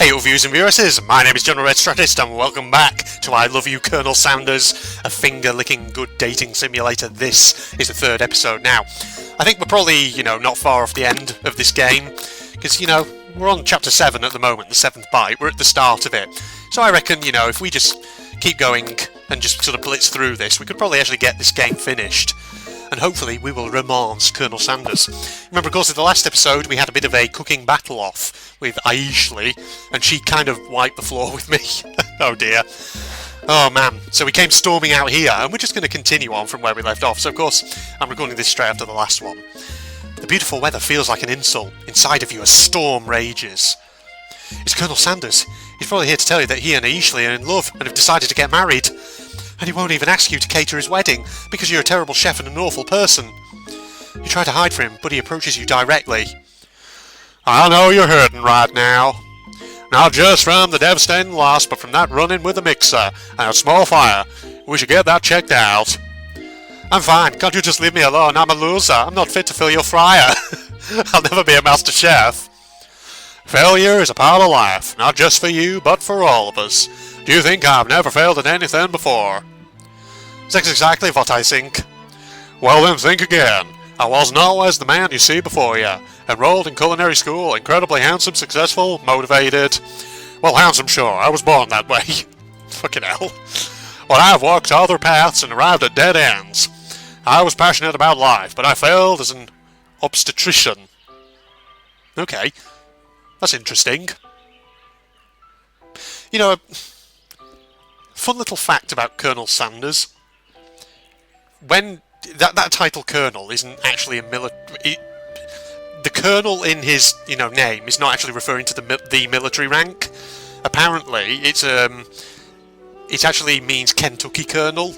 Hey viewers and viewresses, my name is General Red Strategist and welcome back to I Love You Colonel Sanders, a finger-licking good dating simulator. This is the third episode now. I think we're probably, not far off the end of this game, because, we're on chapter 7 at the moment, the 7th bite, we're at the start of it. So I reckon, if we just keep going and just sort of blitz through this, we could probably actually get this game finished. And hopefully we will romance Colonel Sanders. Remember, of course, in the last episode we had a bit of a cooking battle off with Aishley, and she kind of wiped the floor with me. Oh dear. Oh man. So we came storming out here, and we're just going to continue on from where we left off. So of course, I'm recording this straight after the last one. The beautiful weather feels like an insult. Inside of you a storm rages. It's Colonel Sanders. He's probably here to tell you that he and Aishley are in love and have decided to get married. And he won't even ask you to cater his wedding, because you're a terrible chef and an awful person. You try to hide from him, but he approaches you directly. I know you're hurting right now. Not just from the devastating loss, but from that run-in with the mixer and a small fire. We should get that checked out. I'm fine, can't you just leave me alone? I'm a loser, I'm not fit to fill your fryer. I'll never be a master chef. Failure is a part of life, not just for you, but for all of us. Do you think I've never failed at anything before? That's exactly what I think. Well then, think again. I wasn't always the man you see before you. Enrolled in culinary school, incredibly handsome, successful, motivated. Well, handsome, sure, I was born that way. Fucking hell. Well, I've walked other paths and arrived at dead ends. I was passionate about life, but I failed as an obstetrician. Okay, that's interesting. A fun little fact about Colonel Sanders. When that title Colonel isn't actually a military... The Colonel in his, name is not actually referring to the military rank. Apparently, it actually means Kentucky Colonel,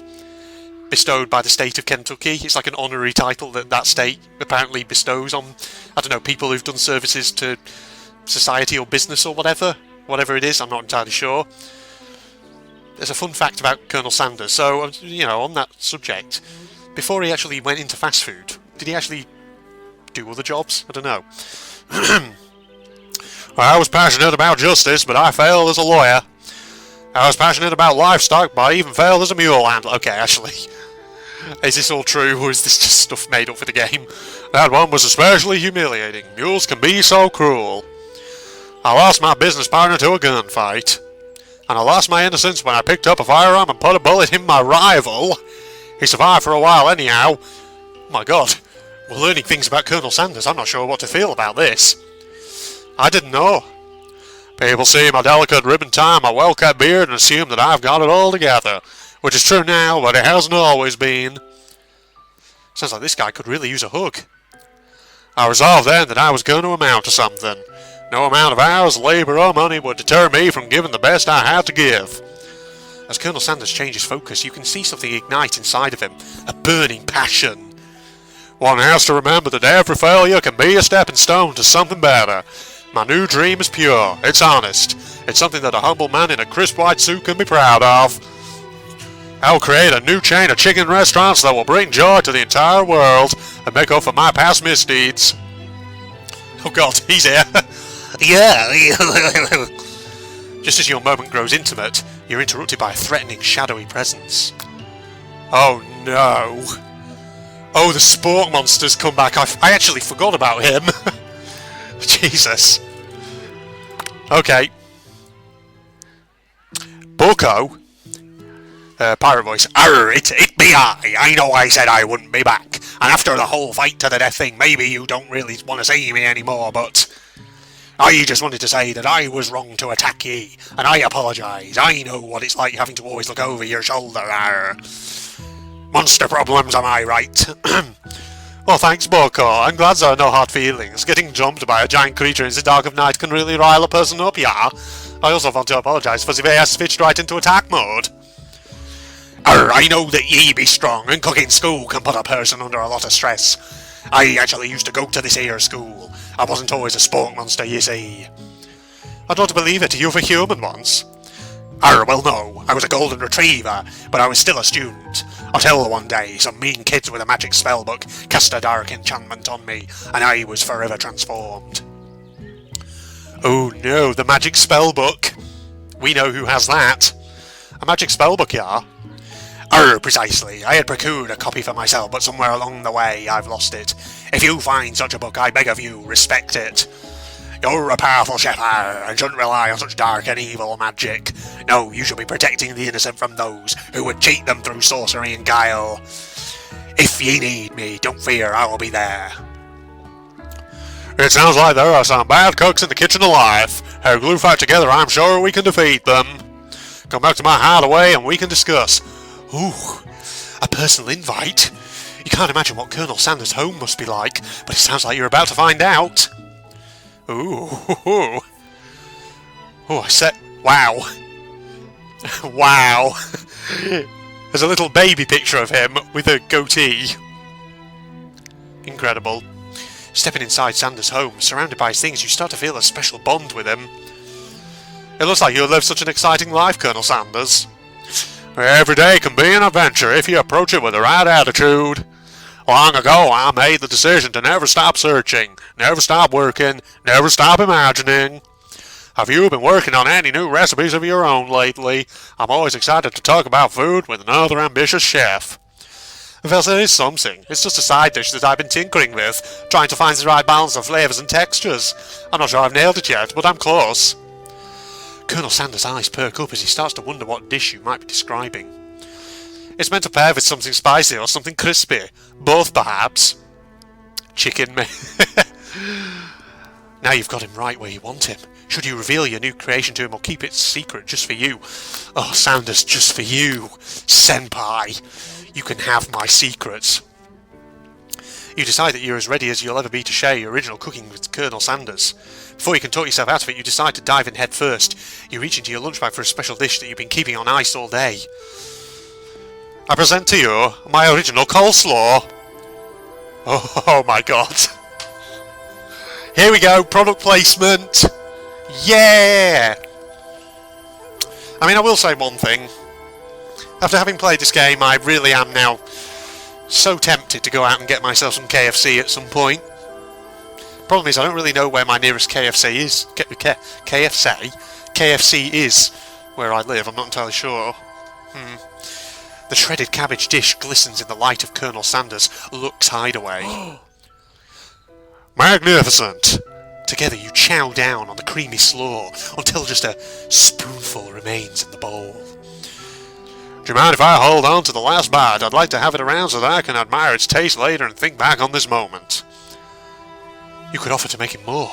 bestowed by the state of Kentucky. It's like an honorary title that state apparently bestows on, people who've done services to society or business or whatever it is, I'm not entirely sure. There's a fun fact about Colonel Sanders. So, on that subject, before he actually went into fast food, did he actually do other jobs? I don't know. I was passionate about justice, but I failed as a lawyer. I was passionate about livestock, but I even failed as a mule handler. Okay, actually. Is this all true, or is this just stuff made up for the game? That one was especially humiliating. Mules can be so cruel. I lost my business partner to a gunfight. And I lost my innocence when I picked up a firearm and put a bullet in my rival. He survived for a while anyhow. Oh my god, we're learning things about Colonel Sanders. I'm not sure what to feel about this. I didn't know. People see my delicate ribbon tie, my well-cut beard, and assume that I've got it all together. Which is true now, but it hasn't always been. Sounds like this guy could really use a hug. I resolved then that I was going to amount to something. No amount of hours, labour or money would deter me from giving the best I had to give. As Colonel Sanders changes focus, you can see something ignite inside of him. A burning passion. One has to remember that every failure can be a stepping stone to something better. My new dream is pure. It's honest. It's something that a humble man in a crisp white suit can be proud of. I'll create a new chain of chicken restaurants that will bring joy to the entire world and make up for my past misdeeds. Oh god, he's here. Yeah. Just as your moment grows intimate, you're interrupted by a threatening, shadowy presence. Oh no. Oh, the sport monster's come back. I actually forgot about him. Jesus. Okay. Bucko? Pirate voice. Arr, it be I. I know I said I wouldn't be back. And after the whole fight to the death thing, maybe you don't really want to see me anymore, but... I just wanted to say that I was wrong to attack ye, and I apologise. I know what it's like having to always look over your shoulder. Arr. Monster problems, am I right? Well, thanks, Boko. I'm glad there are no hard feelings. Getting jumped by a giant creature in the dark of night can really rile a person up, yeah? I also want to apologise for the way I switched right into attack mode. Arr, I know that ye be strong, and cooking school can put a person under a lot of stress. I actually used to go to this here school. I wasn't always a sport monster, you see. I don't believe it. You were human once. Arr, well no. I was a golden retriever, but I was still a student. Until one day, some mean kids with a magic spellbook cast a dark enchantment on me, and I was forever transformed. Oh no, the magic spell book. We know who has that. A magic spell book, yeah. Precisely. I had procured a copy for myself, but somewhere along the way I've lost it. If you find such a book, I beg of you, respect it. You're a powerful shepherd and shouldn't rely on such dark and evil magic. No, you should be protecting the innocent from those who would cheat them through sorcery and guile. If ye need me, don't fear, I will be there. It sounds like there are some bad cooks in the kitchen alive. Our glue fight together, I'm sure we can defeat them. Come back to my hideaway and we can discuss. Ooh, a personal invite? You can't imagine what Colonel Sanders' home must be like, but it sounds like you're about to find out. Ooh. Oh, I said, wow. Wow. There's a little baby picture of him with a goatee. Incredible. Stepping inside Sanders' home, surrounded by his things, you start to feel a special bond with him. It looks like you'll live such an exciting life, Colonel Sanders. Every day can be an adventure if you approach it with the right attitude. Long ago, I made the decision to never stop searching, never stop working, never stop imagining. Have you been working on any new recipes of your own lately? I'm always excited to talk about food with another ambitious chef. Well, there is something. It's just a side dish that I've been tinkering with, trying to find the right balance of flavours and textures. I'm not sure I've nailed it yet, but I'm close. Colonel Sanders' eyes perk up as he starts to wonder what dish you might be describing. It's meant to pair with something spicy or something crispy. Both, perhaps. Chicken, Now you've got him right where you want him. Should you reveal your new creation to him or keep it secret just for you? Oh, Sanders, just for you. Senpai, you can have my secrets. You decide that you're as ready as you'll ever be to share your original cooking with Colonel Sanders. Before you can talk yourself out of it, you decide to dive in head first. You reach into your lunch bag for a special dish that you've been keeping on ice all day. I present to you my original coleslaw. Oh my god. Here we go, product placement. Yeah! I mean, I will say one thing. After having played this game, I really am now so tempted to go out and get myself some KFC at some point. Problem is, I don't really know where my nearest KFC is. KFC is where I live, I'm not entirely sure. The shredded cabbage dish glistens in the light of Colonel Sanders' Luke's hideaway. Magnificent! Together you chow down on the creamy slaw until just a spoonful remains in the bowl. Do you mind if I hold on to the last bite? I'd like to have it around so that I can admire its taste later and think back on this moment. You could offer to make him more,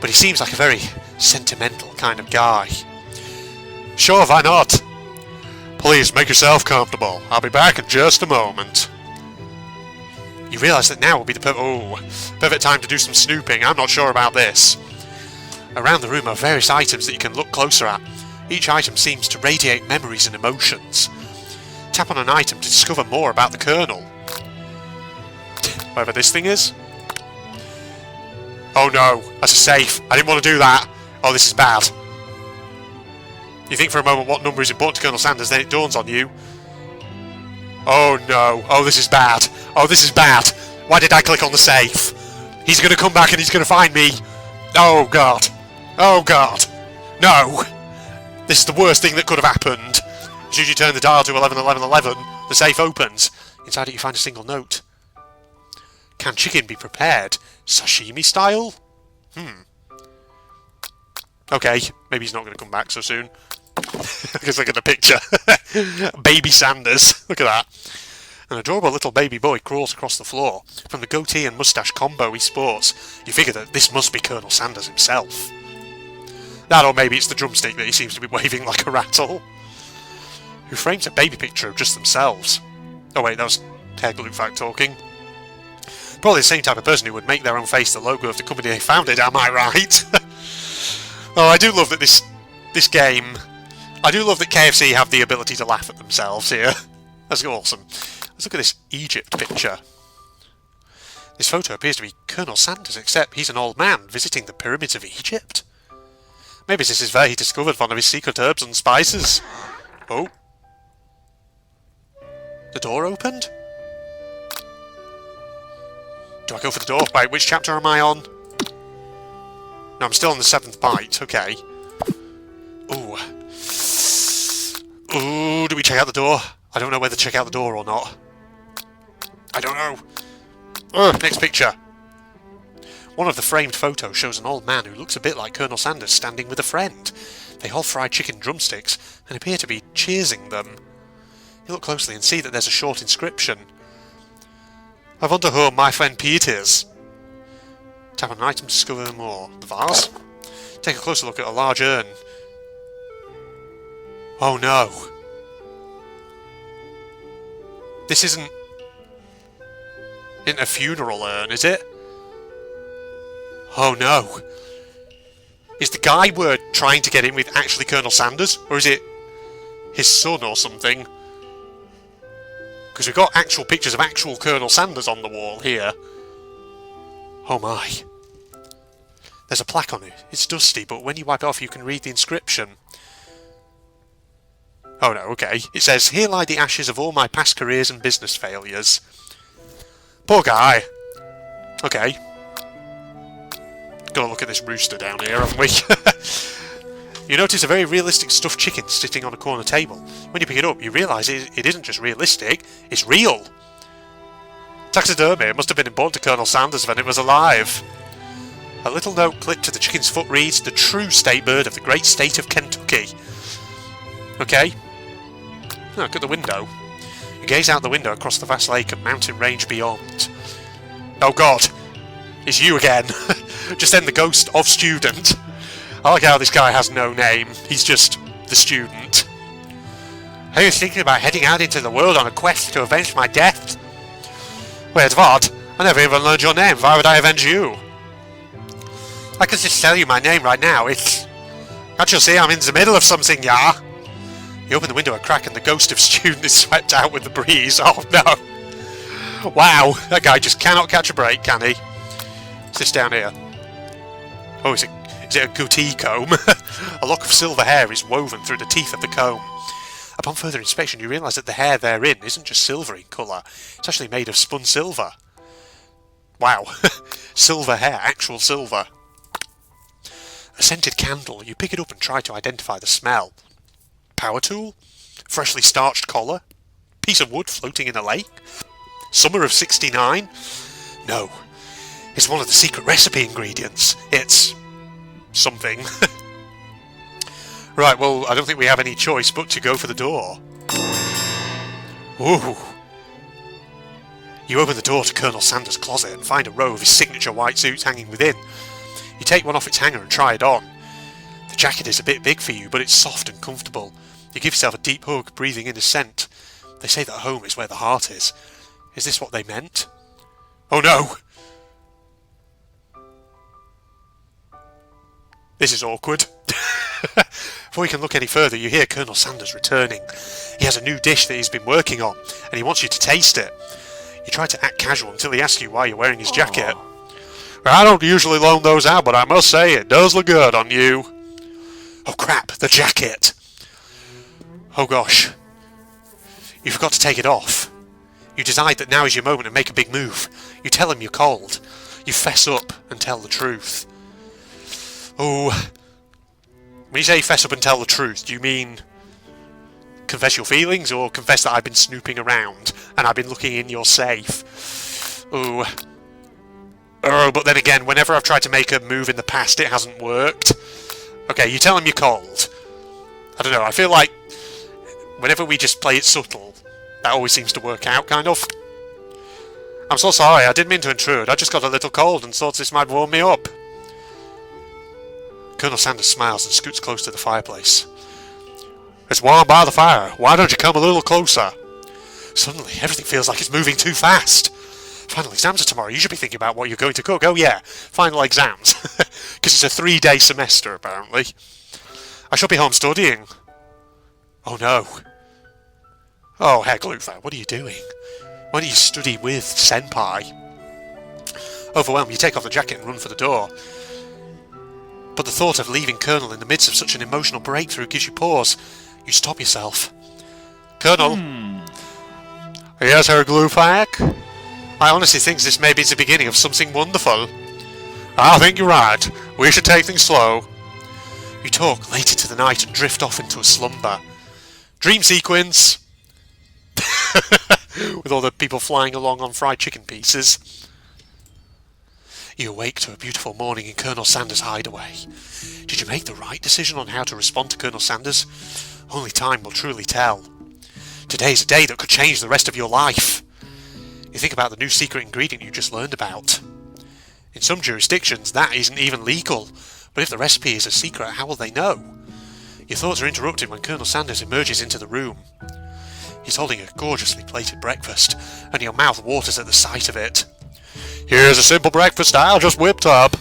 but he seems like a very sentimental kind of guy. Sure, why not? Please make yourself comfortable. I'll be back in just a moment. You realise that now would be the perfect time to do some snooping. I'm not sure about this. Around the room are various items that you can look closer at. Each item seems to radiate memories and emotions. Tap on an item to discover more about the Colonel. Whatever this thing is. Oh no, that's a safe. I didn't want to do that. Oh, this is bad. You think for a moment what number is important to Colonel Sanders, then it dawns on you. Oh no. Oh, this is bad. Oh, this is bad. Why did I click on the safe? He's going to come back and he's going to find me. Oh god. Oh god. No. This is the worst thing that could have happened. As soon as you turn the dial to 111111, the safe opens. Inside it you find a single note. Can chicken be prepared sashimi style? Okay, maybe he's not going to come back so soon. Because look at the picture. Baby Sanders. Look at that. An adorable little baby boy crawls across the floor. From the goatee and moustache combo he sports, you figure that this must be Colonel Sanders himself. That, or maybe it's the drumstick that he seems to be waving like a rattle. Who frames a baby picture of just themselves? Oh wait, that was Ted Lukefact talking. Probably the same type of person who would make their own face the logo of the company they founded, am I right? Oh, I do love that this game... I do love that KFC have the ability to laugh at themselves here. That's awesome. Let's look at this Egypt picture. This photo appears to be Colonel Sanders, except he's an old man visiting the pyramids of Egypt. Maybe this is where he discovered one of his secret herbs and spices. Oh. The door opened? Do I go for the door? Wait, which chapter am I on? No, I'm still on the 7th bite. Okay. Ooh. Ooh, do we check out the door? I don't know whether to check out the door or not. I don't know. Ugh, next picture. One of the framed photos shows an old man who looks a bit like Colonel Sanders standing with a friend. They hold fried chicken drumsticks and appear to be cheersing them. You look closely and see that there's a short inscription. I wonder who my friend Pete is. Tap on an item to discover more. The vase? Take a closer look at a large urn. Oh no. This isn't a funeral urn, is it? Oh no. Is the guy we're trying to get in with actually Colonel Sanders? Or is it his son or something? Because we've got actual pictures of actual Colonel Sanders on the wall here. Oh my. There's a plaque on it. It's dusty, but when you wipe it off you can read the inscription. Oh no, okay. It says, "Here lie the ashes of all my past careers and business failures." Poor guy. Okay. Gotta look at this rooster down here, haven't we? You notice a very realistic stuffed chicken sitting on a corner table. When you pick it up, you realise it isn't just realistic, it's real. Taxidermy must have been important to Colonel Sanders when it was alive. A little note clipped to the chicken's foot reads, "The true state bird of the great state of Kentucky." Okay. Oh, look at the window. You gaze out the window across the vast lake and mountain range beyond. Oh god! It's you again! Just then the ghost of student. I like how this guy has no name. He's just the student. I was thinking about heading out into the world on a quest to avenge my death. Wait, what? I never even learned your name. Why would I avenge you? I can just tell you my name right now. It's... Can't you see I'm in the middle of something, yeah? You open the window a crack and the ghost of student is swept out with the breeze. Oh no! Wow, that guy just cannot catch a break, can he? What's this down here? Oh, is it a goatee comb? A lock of silver hair is woven through the teeth of the comb. Upon further inspection, you realise that the hair therein isn't just silver in colour. It's actually made of spun silver. Wow. Silver hair, actual silver. A scented candle. You pick it up and try to identify the smell. Power tool? Freshly starched collar? Piece of wood floating in a lake? Summer of '69? No. It's one of the secret recipe ingredients. It's... something. Right, well, I don't think we have any choice but to go for the door. Ooh. You open the door to Colonel Sanders' closet and find a row of his signature white suits hanging within. You take one off its hanger and try it on. The jacket is a bit big for you, but it's soft and comfortable. You give yourself a deep hug, breathing in his scent. They say that home is where the heart is. Is this what they meant? Oh no! This is awkward. Before you can look any further, you hear Colonel Sanders returning. He has a new dish that he's been working on, and he wants you to taste it. You try to act casual until he asks you why you're wearing his jacket. I don't usually loan those out, but I must say it does look good on you. Oh crap, the jacket! Oh gosh. You forgot to take it off. You decide that now is your moment to make a big move. You tell him you're cold. You fess up and tell the truth. Oh. When you say fess up and tell the truth, do you mean confess your feelings or confess that I've been snooping around and I've been looking in your safe? Oh. Oh, but then again, whenever I've tried to make a move in the past, it hasn't worked. Okay, you tell him you're cold. I don't know, I feel like whenever we just play it subtle, that always seems to work out, kind of. I'm so sorry, I didn't mean to intrude. I just got a little cold and thought this might warm me up. Colonel Sanders smiles and scoots close to the fireplace. It's warm by the fire. Why don't you come a little closer? Suddenly, everything feels like it's moving too fast. Final exams are tomorrow. You should be thinking about what you're going to cook. Oh yeah, final exams. Because it's a 3-day semester, apparently. I shall be home studying. Oh no. Oh heck, Luther, what are you doing? Why don't you study with Senpai? Overwhelmed, you take off the jacket and run for the door. But the thought of leaving Colonel in the midst of such an emotional breakthrough gives you pause. You stop yourself. Colonel? Yes, Herr Glufak? I honestly think this may be the beginning of something wonderful. I think you're right. We should take things slow. You talk late into the night and drift off into a slumber. Dream sequence! With all the people flying along on fried chicken pieces. You awake to a beautiful morning in Colonel Sanders' hideaway. Did you make the right decision on how to respond to Colonel Sanders? Only time will truly tell. Today's a day that could change the rest of your life. You think about the new secret ingredient you just learned about. In some jurisdictions, that isn't even legal. But if the recipe is a secret, how will they know? Your thoughts are interrupted when Colonel Sanders emerges into the room. He's holding a gorgeously plated breakfast, and your mouth waters at the sight of it. Here's a simple breakfast I just whipped up.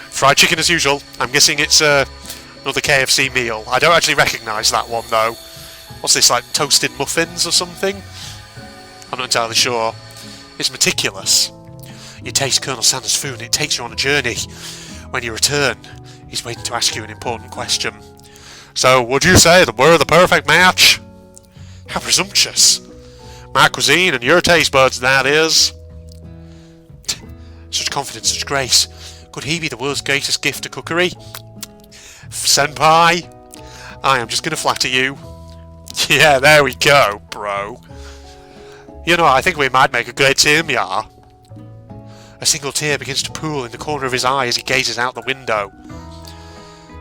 Fried chicken as usual. I'm guessing it's another KFC meal. I don't actually recognise that one though. What's this, like toasted muffins or something? I'm not entirely sure. It's meticulous. You taste Colonel Sanders' food and it takes you on a journey. When you return, he's waiting to ask you an important question. So, would you say that we're the perfect match? How presumptuous. My cuisine and your taste buds, that is. Such confidence, such grace. Could he be the world's greatest gift to cookery? Senpai, I am just going to flatter you. Yeah, there we go, bro. You know, I think we might make a great team, yeah. A single tear begins to pool in the corner of his eye as he gazes out the window.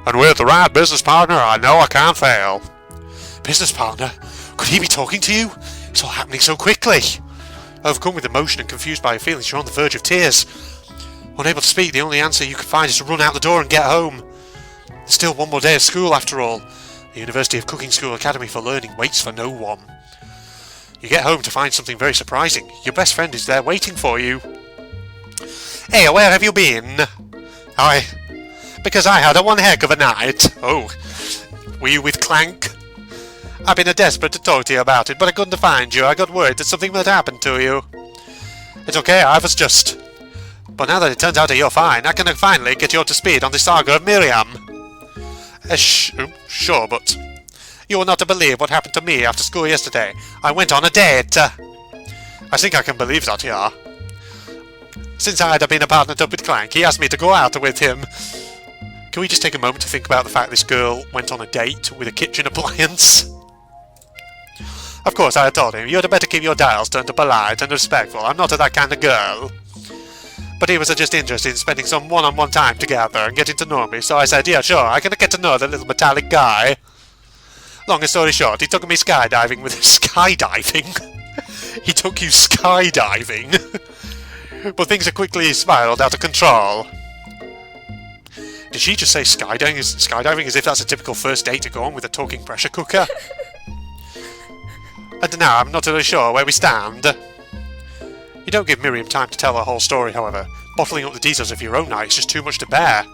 And with the right business partner, I know I can't fail. Business partner? Could he be talking to you? It's all happening so quickly. Overcome with emotion and confused by your feelings, you're on the verge of tears. Unable to speak, the only answer you can find is to run out the door and get home. There's still one more day of school after all. The University of Cooking School Academy for Learning waits for no one. You get home to find something very surprising. Your best friend is there waiting for you. Hey, where have you been? Because I had a one heck of a night. Oh, were you with Clank? I've been desperate to talk to you about it, but I couldn't find you. I got worried that something might happen to you. It's okay, I was just... But now that it turns out that you're fine, I can finally get you up to speed on the saga of Miriam. Sure, but... You will not believe what happened to me after school yesterday. I went on a date. I think I can believe that, yeah. Since I had been partnered up with Clank, he asked me to go out with him. Can we just take a moment to think about the fact this girl went on a date with a kitchen appliance? Of course, I had told him, you'd better keep your dials turned to polite and respectful. I'm not that kind of girl. But he was just interested in spending some one-on-one time together and getting to know me, so I said, yeah, sure, I can get to know the little metallic guy. Long story short, he took me skydiving with... Skydiving? He took you skydiving? But things are quickly spiraled out of control. Did she just say skydiving as if that's a typical first date to go on with a talking pressure cooker? And now I'm not really sure where we stand. You don't give Miriam time to tell her whole story, however. Bottling up the details of your own night is just too much to bear.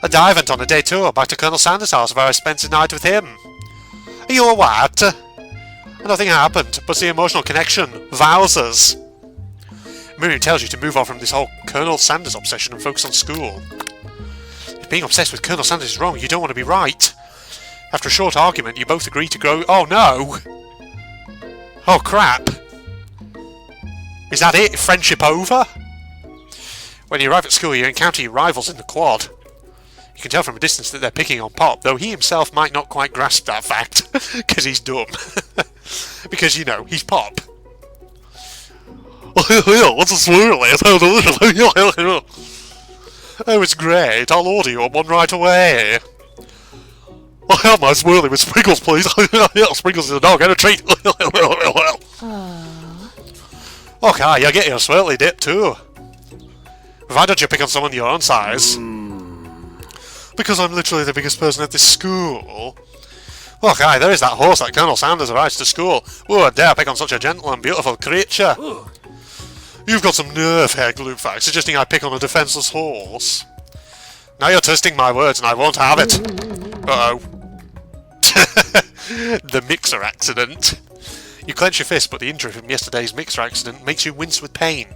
And I went on a day tour back to Colonel Sanders' house where I spent the night with him. You what? Nothing happened, but the emotional connection vows us. Miriam tells you to move on from this whole Colonel Sanders obsession and focus on school. If being obsessed with Colonel Sanders is wrong, you don't want to be right. After a short argument, you both agree to grow... Oh no! Oh crap! Is that it? Friendship over? When you arrive at school, you encounter your rivals in the quad. You can tell from a distance that they're picking on Pop, though he himself might not quite grasp that fact, because he's dumb. Because, you know, he's Pop. What's a swirly? Oh, it's great. I'll order you one right away. I'll have my swirly with sprinkles, please. Sprinkles is a dog and a treat. Okay, you get your swirly dip too. Why don't you pick on someone your own size? Because I'm literally the biggest person at this school. Okay, there is that horse that Colonel Sanders rides to school. Oh, dare pick on such a gentle and beautiful creature. You've got some nerve here, Gloopfax, suggesting I pick on a defenceless horse. Now you're twisting my words and I won't have it. Uh-oh. The mixer accident. You clench your fist, but the injury from yesterday's mixer accident makes you wince with pain.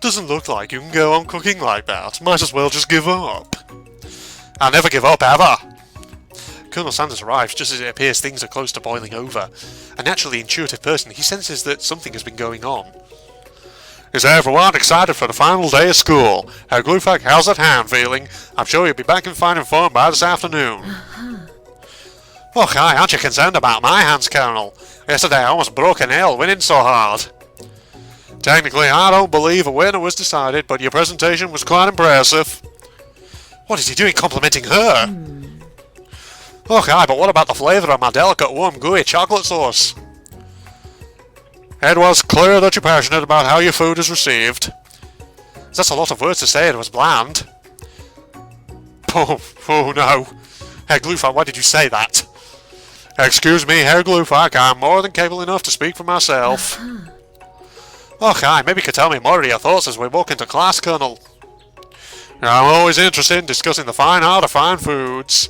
Doesn't look like you can go on cooking like that. Might as well just give up. I'll never give up, ever. Colonel Sanders arrives just as it appears things are close to boiling over. A naturally intuitive person, he senses that something has been going on. Is everyone excited for the final day of school? Herr Glufak, how's that hand feeling? I'm sure you'll be back in fine form by this afternoon. Oh, hi, aren't you concerned about my hands, Colonel? Yesterday I almost broke a nail winning so hard. Technically, I don't believe a winner was decided, but your presentation was quite impressive. What is he doing complimenting her? Oh, hi, but what about the flavour of my delicate, warm, gooey chocolate sauce? It was clear that you're passionate about how your food is received. That's a lot of words to say, it was bland. Oh no. Herr Glufak, why did you say that? Excuse me, Herr Glufak, I'm more than capable enough to speak for myself. Oh, hi, maybe you could tell me more of your thoughts as we walk into class, Colonel. I'm always interested in discussing the fine art of fine foods.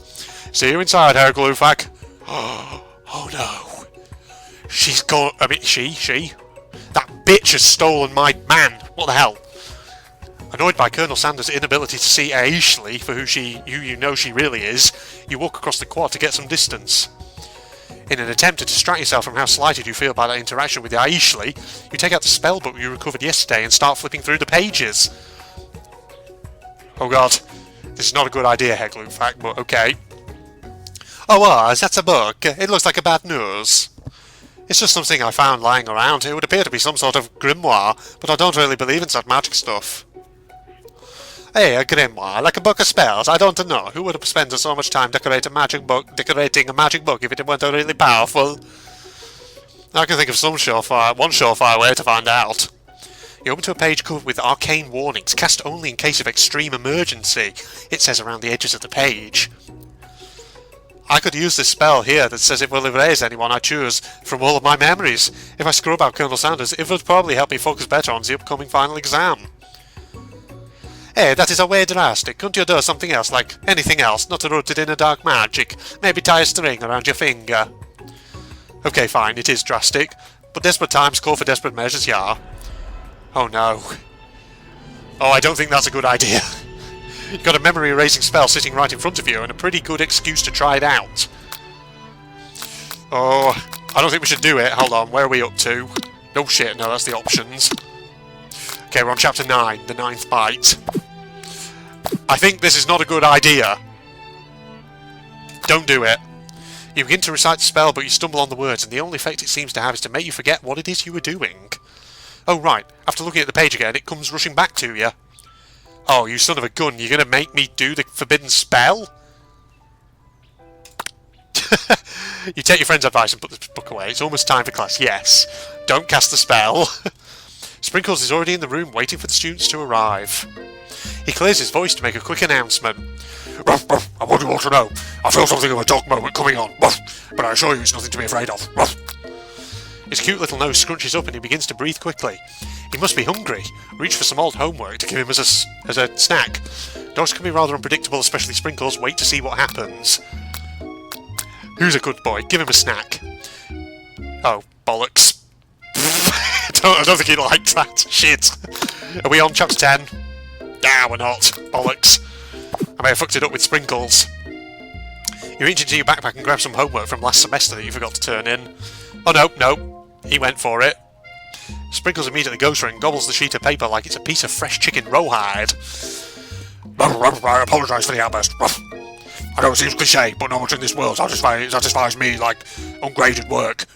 See you inside, Herr Glufak. Oh no. She's gone. I mean, she. That bitch has stolen my man. What the hell? Annoyed by Colonel Sanders' inability to see Ashley for who you know she really is, you walk across the quad to get some distance. In an attempt to distract yourself from how slighted you feel by that interaction with Ashley, you take out the spell book you recovered yesterday and start flipping through the pages. Oh god, this is not a good idea, Herr Glufak, but okay. Oh, that's a book. It looks like a bad news. It's just something I found lying around. It would appear to be some sort of grimoire, but I don't really believe in such magic stuff. Hey, a grimoire, like a book of spells? I don't know. Who would have spent so much time decorating a magic book if it weren't really powerful? I can think of one surefire way to find out. You open to a page covered with arcane warnings, cast only in case of extreme emergency, it says around the edges of the page. I could use this spell here that says it will erase anyone I choose from all of my memories. If I scrub out Colonel Sanders, it would probably help me focus better on the upcoming final exam. Hey, that is a way drastic. Couldn't you do something else, like anything else, not rooted in a dark magic? Maybe tie a string around your finger. Okay, fine, it is drastic, but desperate times call for desperate measures, yeah. Oh no. Oh, I don't think that's a good idea. You've got a memory erasing spell sitting right in front of you and a pretty good excuse to try it out. Oh, I don't think we should do it. Hold on, where are we up to? Oh shit, no, that's the options. Okay, we're on chapter 9, the 9th bite. I think this is not a good idea. Don't do it. You begin to recite the spell, but you stumble on the words, and the only effect it seems to have is to make you forget what it is you were doing. Oh right, after looking at the page again, it comes rushing back to you. Oh, you son of a gun, you're gonna make me do the forbidden spell? You take your friend's advice and put the book away. It's almost time for class, yes. Don't cast the spell. Sprinkles is already in the room waiting for the students to arrive. He clears his voice to make a quick announcement. Ruff, ruff, I want you all to know, I feel something of a dark moment coming on, ruff, but I assure you it's nothing to be afraid of. Ruff. His cute little nose scrunches up and he begins to breathe quickly. He must be hungry. Reach for some old homework to give him as a snack. Dogs can be rather unpredictable, especially Sprinkles. Wait to see what happens. Who's a good boy? Give him a snack. Oh, bollocks. I don't think he liked that. Shit. Are we on chapter 10? Nah, we're not. Bollocks. I may have fucked it up with Sprinkles. You reach into your backpack and grab some homework from last semester that you forgot to turn in. Oh no. He went for it. Sprinkles immediately goes for it and gobbles the sheet of paper like it's a piece of fresh chicken rawhide. I apologise for the outburst. I know it seems cliché, but not much in this world satisfies me like ungraded work.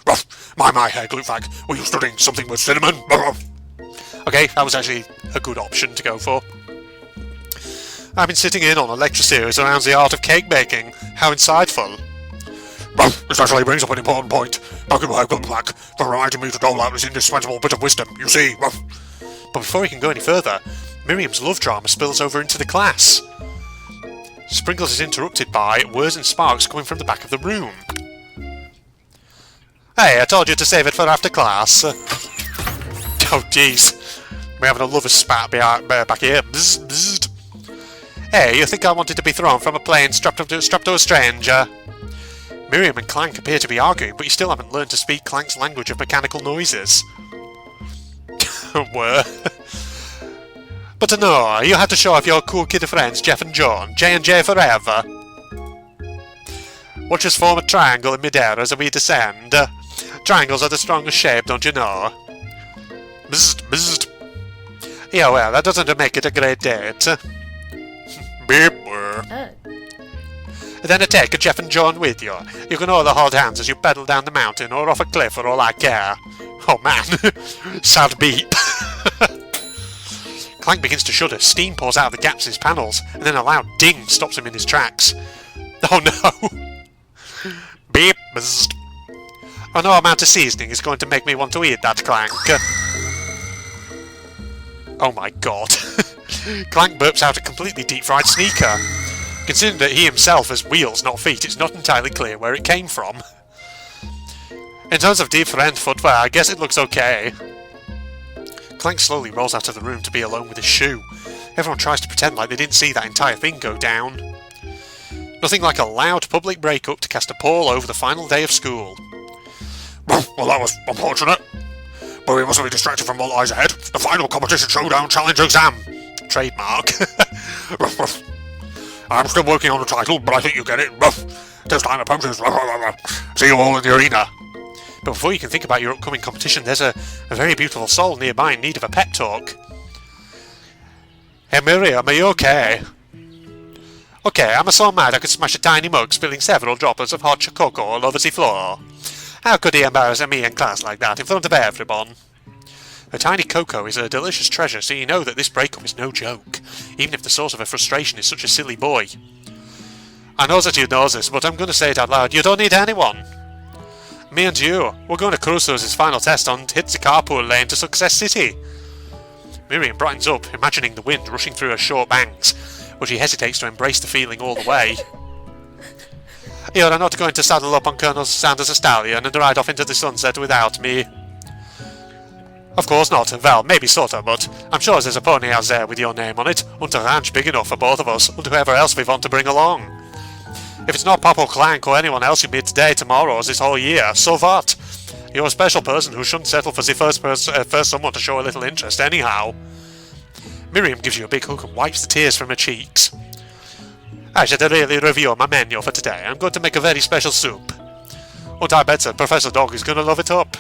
My, Herr Glufak, were you studying something with cinnamon? Okay, that was actually a good option to go for. I've been sitting in on a lecture series around the art of cake baking. How insightful. This actually brings up an important point. Thank you, Herr Glufak, for reminding me to dole out this indispensable bit of wisdom, you see. But before he can go any further, Miriam's love drama spills over into the class. Sprinkles is interrupted by words and sparks coming from the back of the room. Hey, I told you to save it for after class. Oh, jeez. We're having a lover's spat back here. Bzz, bzz. Hey, you think I wanted to be thrown from a plane strapped to a stranger? Miriam and Clank appear to be arguing, but you still haven't learned to speak Clank's language of mechanical noises. Were. But no, you have to show off your cool kid friends, Jeff and John. J&J forever. Watch us form a triangle in midair as we descend. Triangles are the strongest shape, don't you know? Bzzzt, bzzzt. Yeah, well, that doesn't make it a great date. Beep. Then take Jeff and John with you. You can all hold hands as you pedal down the mountain or off a cliff for all I care. Oh man, sad beep. Clank begins to shudder, steam pours out of the gaps in his panels, and then a loud ding stops him in his tracks. Oh no! Beep. Oh, no amount of seasoning is going to make me want to eat that, Clank. Oh my god. Clank burps out a completely deep-fried sneaker. Considering that he himself has wheels, not feet, it's not entirely clear where it came from. In terms of deep-fried footwear, I guess it looks okay. Clank slowly rolls out of the room to be alone with his shoe. Everyone tries to pretend like they didn't see that entire thing go down. Nothing like a loud public break-up to cast a pall over the final day of school. Well, that was unfortunate. But we mustn't be distracted from what lies ahead. The final competition showdown challenge exam. Trademark. I'm still working on the title, but I think you get it. This time the punches. See you all in the arena. But before you can think about your upcoming competition, there's a very beautiful soul nearby in need of a pep talk. Hey Miriam, are you okay? Okay, I'm so mad I could smash a tiny mug, spilling several droplets of hot cocoa all over the floor. How could he embarrass me in class like that in front of everyone? A tiny cocoa is a delicious treasure, so you know that this breakup is no joke, even if the source of her frustration is such a silly boy. I know that you know this, but I'm going to say it out loud. You don't need anyone. Me and you, we're going to Crusoe's final test and hit the carpool lane to Success City. Miriam brightens up, imagining the wind rushing through her short bangs, but she hesitates to embrace the feeling all the way. You're not going to saddle up on Colonel Sanders' stallion and ride off into the sunset without me. Of course not. Well, maybe sorta, but I'm sure there's a pony out there with your name on it, and a ranch big enough for both of us, and whoever else we want to bring along. If it's not Papa Clank or anyone else you meet today, tomorrow, or this whole year, so what? You're a special person who shouldn't settle for the first someone to show a little interest anyhow. Miriam gives you a big hug and wipes the tears from her cheeks. I should really review my menu for today. I'm going to make a very special soup. And I bet that Professor Dog is going to love it up.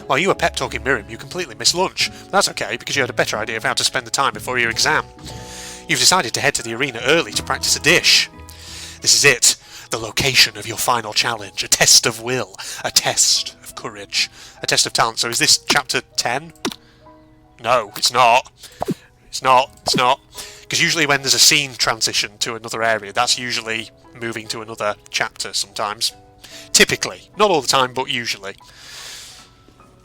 While you were pep-talking Miriam, you completely missed lunch. But that's okay, because you had a better idea of how to spend the time before your exam. You've decided to head to the arena early to practice a dish. This is it. The location of your final challenge. A test of will. A test of courage. A test of talent. So is this chapter 10? No, it's not. It's not. Because usually when there's a scene transition to another area, that's usually moving to another chapter sometimes. Typically. Not all the time, but usually.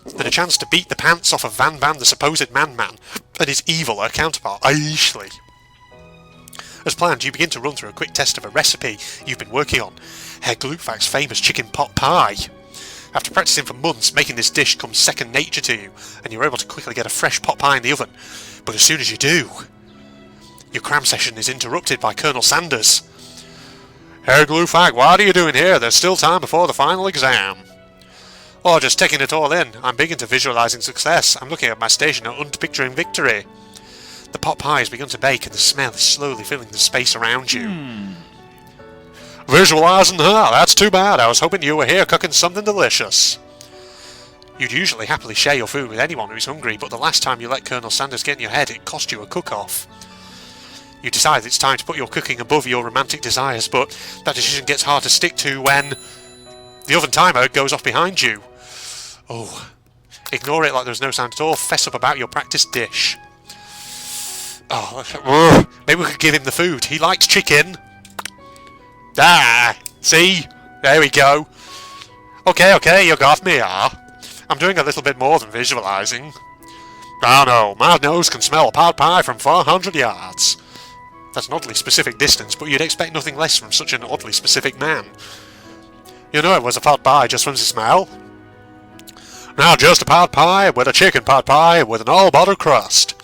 Then a chance to beat the pants off of Van Van, the supposed man-man, and his eviler counterpart, Ashley. As planned, you begin to run through a quick test of a recipe you've been working on, Herr Glutfak's famous chicken pot pie. After practicing for months, making this dish comes second nature to you, and you're able to quickly get a fresh pot pie in the oven. But as soon as you do, your cram session is interrupted by Colonel Sanders. Herr Glutfak, what are you doing here? There's still time before the final exam. Oh, just taking it all in. I'm big into visualising success. I'm looking at my station and picturing victory. The pot pie has begun to bake and the smell is slowly filling the space around you. Visualising her? That's too bad. I was hoping you were here cooking something delicious. You'd usually happily share your food with anyone who's hungry, but the last time you let Colonel Sanders get in your head, it cost you a cook-off. You decide it's time to put your cooking above your romantic desires, but that decision gets hard to stick to when the oven timer goes off behind you. Oh, ignore it like there's no sound at all. Fess up about your practiced dish. Oh, maybe we could give him the food. He likes chicken. Ah, see? There we go. Okay, you got me, I'm doing a little bit more than visualising. Oh no, my nose can smell a pot pie from 400 yards. That's an oddly specific distance, but you'd expect nothing less from such an oddly specific man. You know it was a pot pie just from the smell. Now just a pot pie with a chicken pot pie with an all-butter crust.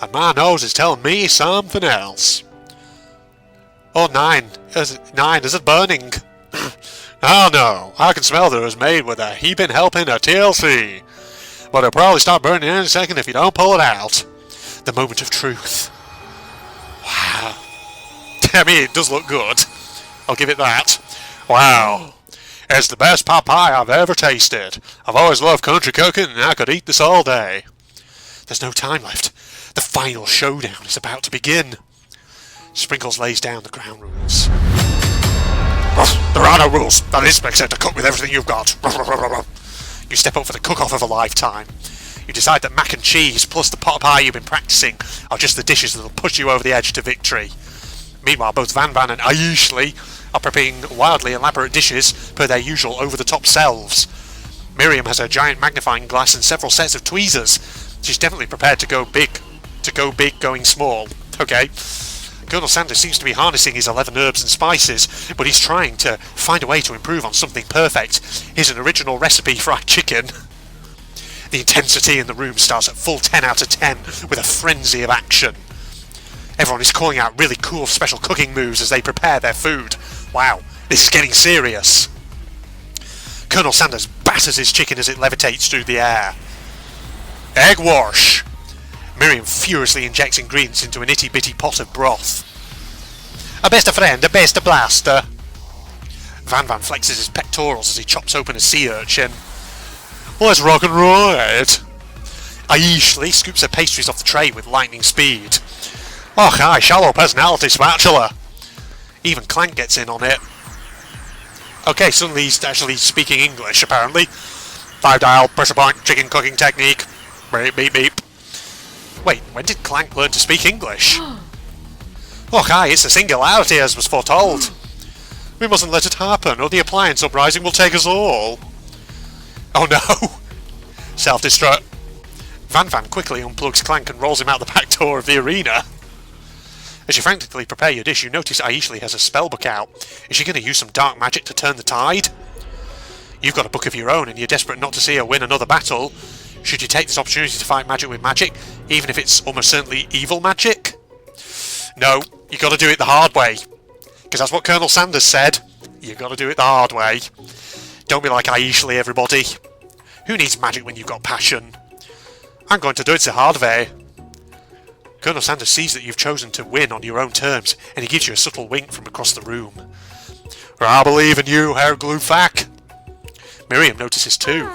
And my nose is telling me something else. Oh, 9. Is it burning? Oh no, I can smell that it was made with a heaping helping of TLC. But it'll probably start burning in a second if you don't pull it out. The moment of truth. Wow. I mean, it does look good. I'll give it that. Wow. It's the best pot pie I've ever tasted. I've always loved country cooking and I could eat this all day. There's no time left. The final showdown is about to begin. Sprinkles lays down the ground rules. There are no rules. That is expected to cook with everything you've got. You step up for the cook-off of a lifetime. You decide that mac and cheese plus the pot pie you've been practicing are just the dishes that'll push you over the edge to victory. Meanwhile, both Van Van and Ayeshley are preparing wildly elaborate dishes per their usual over-the-top selves. Miriam has her giant magnifying glass and several sets of tweezers. She's definitely prepared to go big, going small. Okay. Colonel Sanders seems to be harnessing his 11 herbs and spices, but he's trying to find a way to improve on something perfect. Here's an original recipe fried chicken. The intensity in the room starts at full 10 out of 10 with a frenzy of action. Everyone is calling out really cool special cooking moves as they prepare their food. Wow, this is getting serious. Colonel Sanders batters his chicken as it levitates through the air. Egg wash. Miriam furiously injects ingredients into an itty-bitty pot of broth. A best friend, a best blaster. Van Van flexes his pectorals as he chops open a sea urchin. Let's rock and ride. Ayeshley scoops her pastries off the tray with lightning speed. Oh hi, shallow personality spatula. Even Clank gets in on it. Okay, suddenly he's actually speaking English, apparently. 5 dial, pressure point, chicken cooking technique. Beep, beep, beep. Wait, when did Clank learn to speak English? Oh hi, it's a singularity as was foretold. We mustn't let it happen, or the appliance uprising will take us all. Oh no! Self-destruct. Van Van quickly unplugs Clank and rolls him out the back door of the arena. As you frantically prepare your dish, you notice Ayeshley has a spellbook out. Is she going to use some dark magic to turn the tide? You've got a book of your own and you're desperate not to see her win another battle. Should you take this opportunity to fight magic with magic, even if it's almost certainly evil magic? No, you got to do it the hard way. Because that's what Colonel Sanders said. You got to do it the hard way. Don't be like Ayeshley, everybody. Who needs magic when you've got passion? I'm going to do it the hard way. Colonel Sanders sees that you've chosen to win on your own terms, and he gives you a subtle wink from across the room. I believe in you, Herr Glufak. Miriam notices too.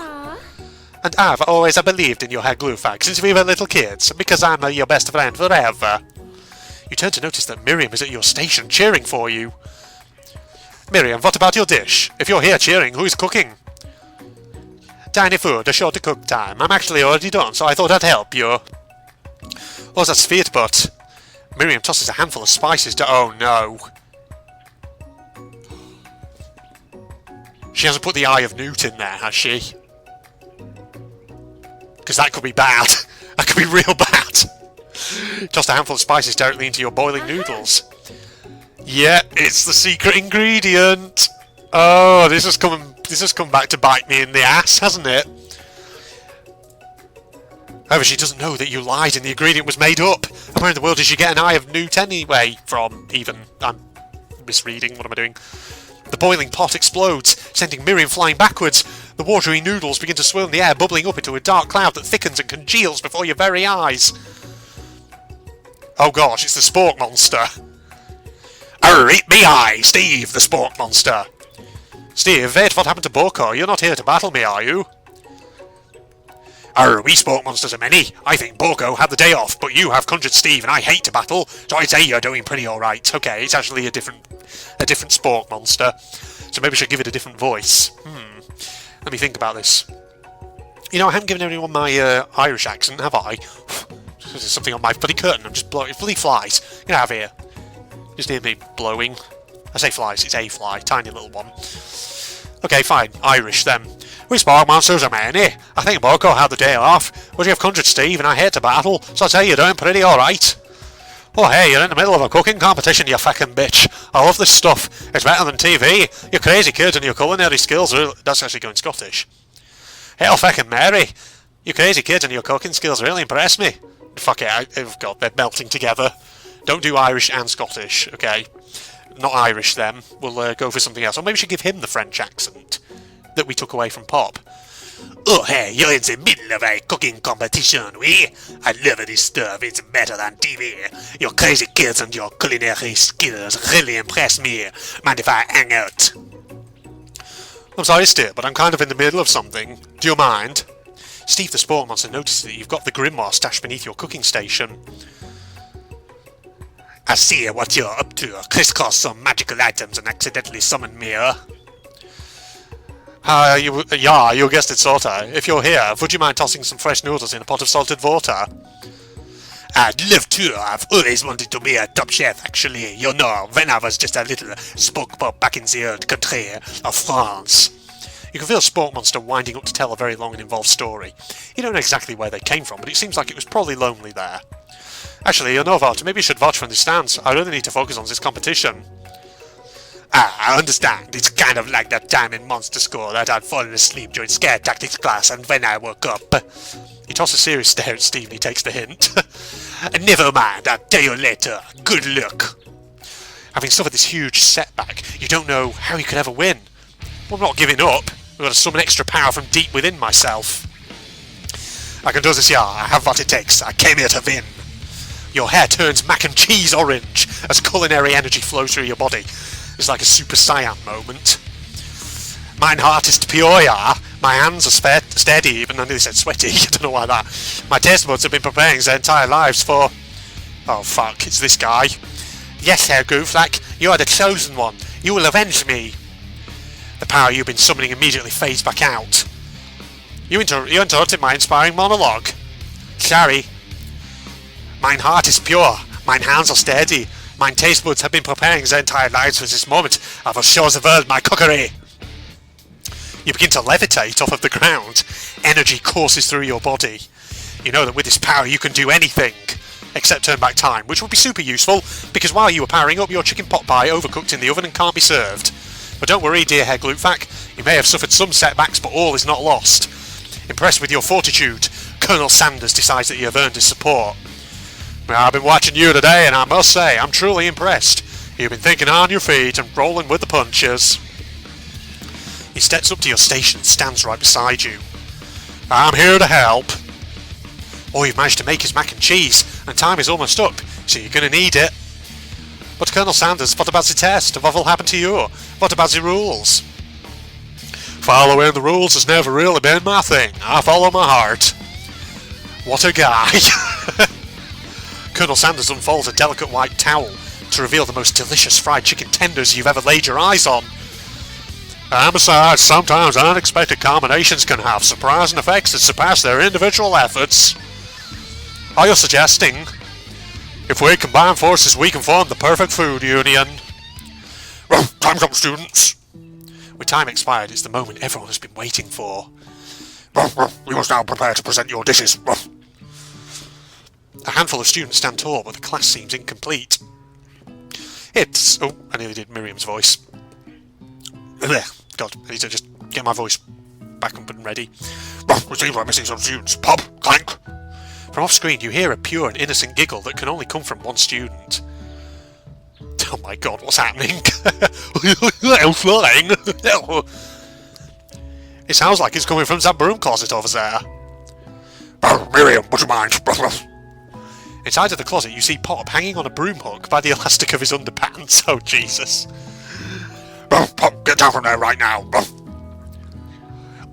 And I've always believed in you, Herr Glufak, since we were little kids, because I'm your best friend forever. You turn to notice that Miriam is at your station cheering for you. Miriam, what about your dish? If you're here cheering, who is cooking? Tiny food, a short cook time. I'm actually already done, so I thought I'd help you. Oh, that's sweet, but... Miriam tosses a handful of spices to... Oh, no. She hasn't put the Eye of Newt in there, has she? Because that could be bad. That could be real bad. Toss a handful of spices directly into your boiling noodles. Yeah, it's the secret ingredient. Oh, this has come back to bite me in the ass, hasn't it? However, she doesn't know that you lied and the ingredient was made up. Where in the world did she get an Eye of Newt anyway from, even? I'm misreading, what am I doing? The boiling pot explodes, sending Miriam flying backwards. The watery noodles begin to swirl in the air, bubbling up into a dark cloud that thickens and congeals before your very eyes. Oh gosh, it's the spork monster. Eat me eye, Steve, the spork monster. Steve, wait, what happened to Boko? You're not here to battle me, are you? We spork monsters are many. I think Boko had the day off, but you have conjured Steve and I hate to battle, so I'd say you're doing pretty alright. Okay, it's actually a different spork monster, so maybe I should give it a different voice. Let me think about this. You know, I haven't given anyone my Irish accent, have I? There's something on my bloody curtain, I'm just blowing. It's bloody flies. Get out of here. Just hear me blowing. I say flies, it's a fly, tiny little one. Okay, fine, Irish then. We spork monsters are many. I think Boko had the day off, but you have conjured Steve and I hate to battle, so I'd say you're doing pretty alright. Oh hey, you're in the middle of a cooking competition, you fucking bitch. I love this stuff. It's better than TV. You crazy kids and your culinary skills are... That's actually going Scottish. Hell fucking Mary. You crazy kids and your cooking skills really impress me. Fuck it, oh god, they're melting together. Don't do Irish and Scottish, okay? Not Irish then. We'll go for something else. Or maybe we should give him the French accent that we took away from Pop. Oh hey, you're in the middle of a cooking competition, we? I love this stuff, it's better than TV. Your crazy kids and your culinary skills really impress me. Mind if I hang out? I'm sorry, Steve, but I'm kind of in the middle of something. Do you mind? Steve the Sport Monster notices that you've got the grimoire stashed beneath your cooking station. I see what you're up to. Crisscross some magical items and accidentally summon me. You guessed it, sorta. If you're here, would you mind tossing some fresh noodles in a pot of salted water? I'd love to. I've always wanted to be a top chef, actually. You know, when I was just a little spoke pop back in the old country of France. You can feel Sport Monster winding up to tell a very long and involved story. You don't know exactly where they came from, but it seems like it was probably lonely there. Actually, you know what, maybe you should watch from the stands. I really need to focus on this competition. I understand. It's kind of like that time in Monster School that I'd fallen asleep during scare tactics class, and when I woke up... He tosses a serious stare at Steve and he takes the hint. Never mind, I'll tell you later. Good luck. Having suffered this huge setback, you don't know how you could ever win. Well, I'm not giving up. I've got to summon extra power from deep within myself. I can do this, yeah. I have what it takes. I came here to win. Your hair turns mac and cheese orange as culinary energy flows through your body. It's like a Super Saiyan moment. Mine heart is pure, yeah. My hands are steady, even though they said sweaty. I don't know why that. My taste buds have been preparing their entire lives for... Oh fuck, it's this guy. Yes, Herr Gooflack, you are the chosen one. You will avenge me. The power you've been summoning immediately fades back out. You interrupted my inspiring monologue. Sorry. Mine heart is pure. Mine hands are steady. Mine taste buds have been preparing their entire lives for this moment. I will show the world my cookery. You begin to levitate off of the ground. Energy courses through your body. You know that with this power you can do anything, except turn back time, which would be super useful, because while you were powering up, your chicken pot pie overcooked in the oven and can't be served. But don't worry, dear Herr Glutvac, you may have suffered some setbacks, but all is not lost. Impressed with your fortitude, Colonel Sanders decides that you have earned his support. Well, I've been watching you today, and I must say, I'm truly impressed. You've been thinking on your feet and rolling with the punches. He steps up to your station and stands right beside you. I'm here to help. Oh, you've managed to make his mac and cheese, and time is almost up, so you're going to need it. But Colonel Sanders, what about the test? What will happen to you? What about the rules? Following the rules has never really been my thing. I follow my heart. What a guy. Colonel Sanders unfolds a delicate white towel to reveal the most delicious fried chicken tenders you've ever laid your eyes on. And besides, sometimes unexpected combinations can have surprising effects that surpass their individual efforts. Are you suggesting? If we combine forces, we can form the perfect food union. Well, time's up, students. With time expired, it's the moment everyone has been waiting for. You must now prepare to present your dishes. A handful of students stand tall, but the class seems incomplete. It's... Oh, I nearly did Miriam's voice. God, I need to just get my voice back up and ready. It seems we're missing some students. Pop, clank. From off screen, you hear a pure and innocent giggle that can only come from one student. Oh my god, what's happening? I'm flying. It sounds like it's coming from that broom closet over there. Miriam, would you mind? Inside of the closet, you see Pop hanging on a broom hook by the elastic of his underpants. Oh, Jesus. Pop, get down from there right now.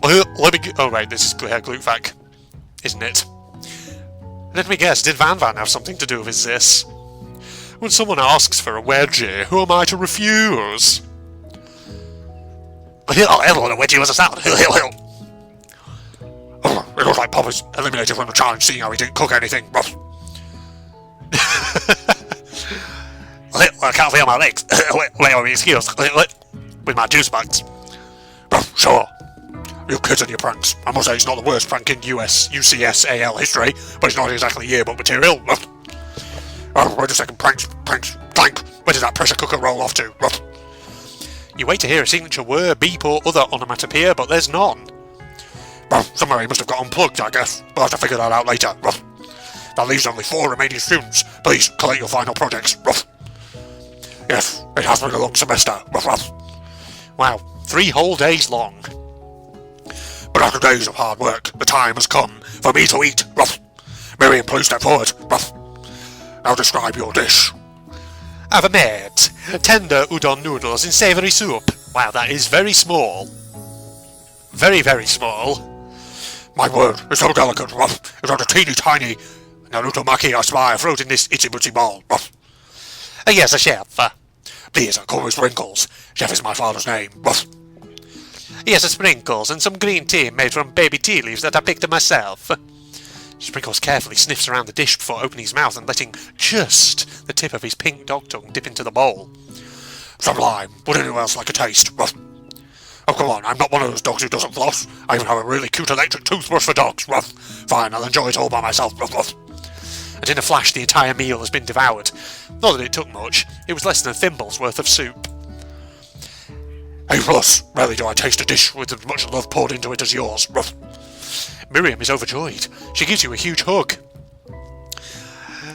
Let me... Oh, right, this is Glutvac, isn't it? Let me guess, did Van Van have something to do with this? When someone asks for a wedgie, who am I to refuse? Hello, the wedgie was a salad. It looks like Pop is eliminated from the challenge, seeing how he didn't cook anything. I can't feel my legs. Wait, excuse. With my juice bags. Sure. You kids and your pranks. I must say it's not the worst prank in UCSAL history, but it's not exactly yearbook material. Wait a second, pranks, clank. Where did that pressure cooker roll off to? You wait to hear a signature word, beep or other onomatopoeia, but there's none. Somewhere he must have got unplugged, I guess. We'll have to figure that out later. That leaves only 4 remaining students. Please, collect your final projects. Yes, it has been a long semester. Wow, 3 whole days long. But after days of hard work, the time has come for me to eat. Miriam, please step forward. Now describe your dish. I've made tender udon noodles in savoury soup. Wow, that is very small. Very, very small. My word, it's so delicate, ruff. It's not a teeny tiny Naruto Maki I spy afloat in this itsy-bitsy ball, ruff. Yes, a chef. Please, call me Sprinkles. Chef is my father's name, ruff. Yes, a Sprinkles, and some green tea made from baby tea leaves that I picked myself. Sprinkles carefully sniffs around the dish before opening his mouth and letting just the tip of his pink dog tongue dip into the bowl. Sublime. Would anyone else like a taste, ruff? Oh, come on, I'm not one of those dogs who doesn't floss. I even have a really cute electric toothbrush for dogs, ruff. Fine, I'll enjoy it all by myself, ruff, ruff. And in a flash, the entire meal has been devoured. Not that it took much. It was less than a thimble's worth of soup. A plus. Rarely do I taste a dish with as much love poured into it as yours, ruff. Miriam is overjoyed. She gives you a huge hug.